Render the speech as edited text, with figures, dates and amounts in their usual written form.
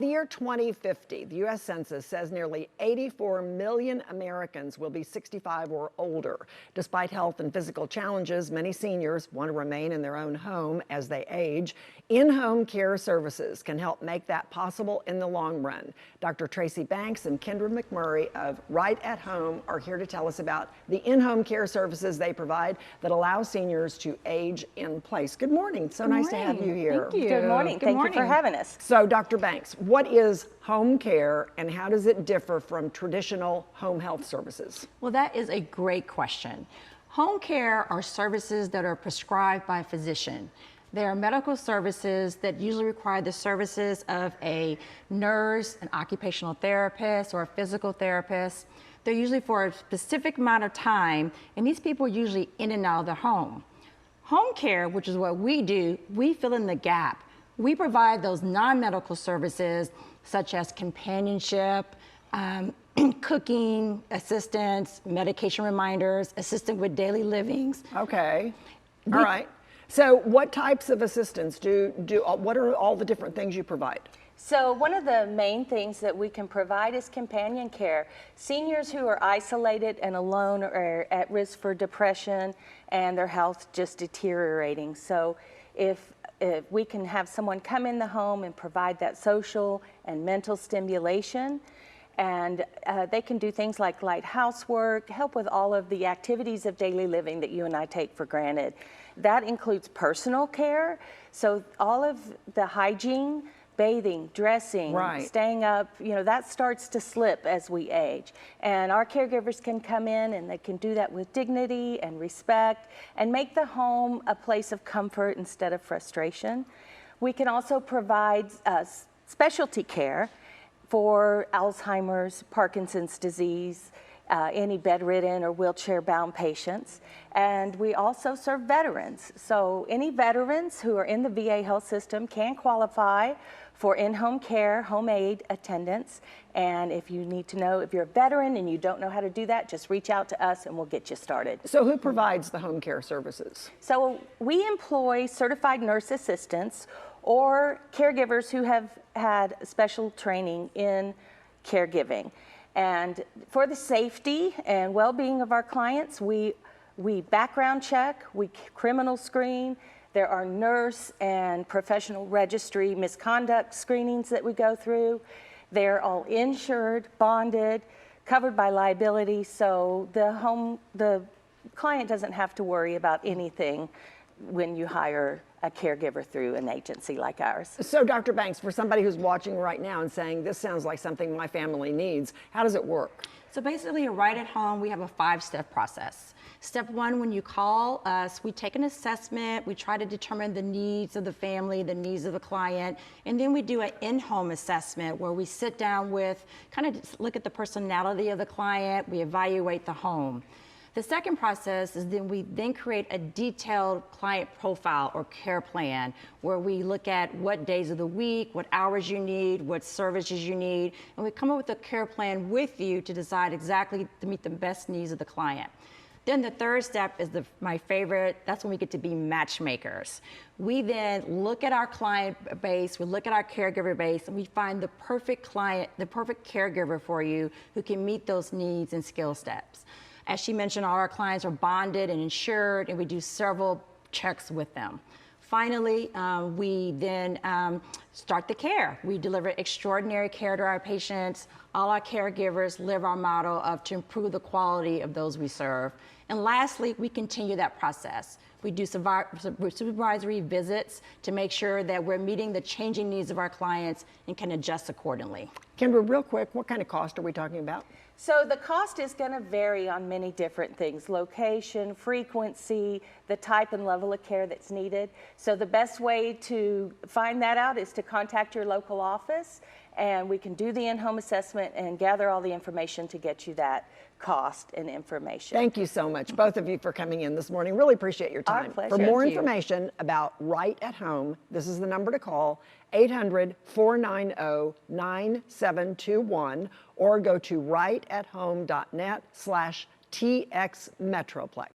The year 2050, the U.S. Census says nearly 84 million Americans will be 65 or older. Despite health and physical challenges, many seniors want to remain in their own home as they age. In-home care services can help make that possible in the long run. Dr. Tracy Banks and Kendra McMurray of Right at Home are here to tell us about the in-home care services they provide that allow seniors to age in place. Good morning. So nice to have you here. Thank you. Good morning. Thank you for having us. So, Dr. Banks, what is home care and how does it differ from traditional home health services? Well, that is a great question. Home care are services that are prescribed by a physician. They are medical services that usually require the services of a nurse, an occupational therapist, or a physical therapist. They're usually for a specific amount of time, and these people are usually in and out of their home. Home care, which is what we do, we fill in the gap. We provide those non-medical services such as companionship, cooking assistance, medication reminders, assistant with daily livings. Okay, all right. So what types of assistance what are all the different things you provide? So one of the main things that we can provide is companion care. Seniors who are isolated and alone are at risk for depression and their health just deteriorating. So if we can have someone come in the home and provide that social and mental stimulation, and they can do things like light housework, help with all of the activities of daily living that you and I take for granted. That includes personal care, so all of the hygiene, bathing, dressing, staying up, that starts to slip as we age. And our caregivers can come in and they can do that with dignity and respect and make the home a place of comfort instead of frustration. We can also provide specialty care for Alzheimer's, Parkinson's disease, any bedridden or wheelchair-bound patients. And we also serve veterans. So any veterans who are in the VA health system can qualify for in-home care, home aid attendance. And if you need to know if you're a veteran and you don't know how to do that, just reach out to us and we'll get you started. So who provides the home care services? So we employ certified nurse assistants or caregivers who have had special training in caregiving. And for the safety and well-being of our clients, we background check, we criminal screen. There are nurse and professional registry misconduct screenings that we go through. They're all insured, bonded, covered by liability, so the client doesn't have to worry about anything when you hire a caregiver through an agency like ours. So Dr. Banks, for somebody who's watching right now and saying, this sounds like something my family needs, how does it work? So basically, right at home, we have a 5-step process. Step 1, when you call us, we take an assessment, we try to determine the needs of the family, the needs of the client, and then we do an in-home assessment where we sit down with, kind of look at the personality of the client, we evaluate the home. The second process is we create a detailed client profile or care plan where we look at what days of the week, what hours you need, what services you need, and we come up with a care plan with you to decide exactly to meet the best needs of the client. Then the third step is my favorite, that's when we get to be matchmakers. We then look at our client base, we look at our caregiver base, and we find the perfect client, the perfect caregiver for you who can meet those needs and skill steps. As she mentioned, all our clients are bonded and insured, and we do several checks with them. Finally, we then start the care. We deliver extraordinary care to our patients. All our caregivers live our motto of to improve the quality of those we serve. And lastly, we continue that process. We do supervisory visits to make sure that we're meeting the changing needs of our clients and can adjust accordingly. Kendra, real quick, what kind of cost are we talking about? So the cost is going to vary on many different things: location, frequency, the type and level of care that's needed. So the best way to find that out is to contact your local office, and we can do the in-home assessment and gather all the information to get you that cost and information. Thank you so much, both of you, for coming in this morning. Really appreciate your time. Our pleasure. For more information about Right at Home, this is the number to call, 800-490-9721, or go to rightathome.net/TXMetroplex.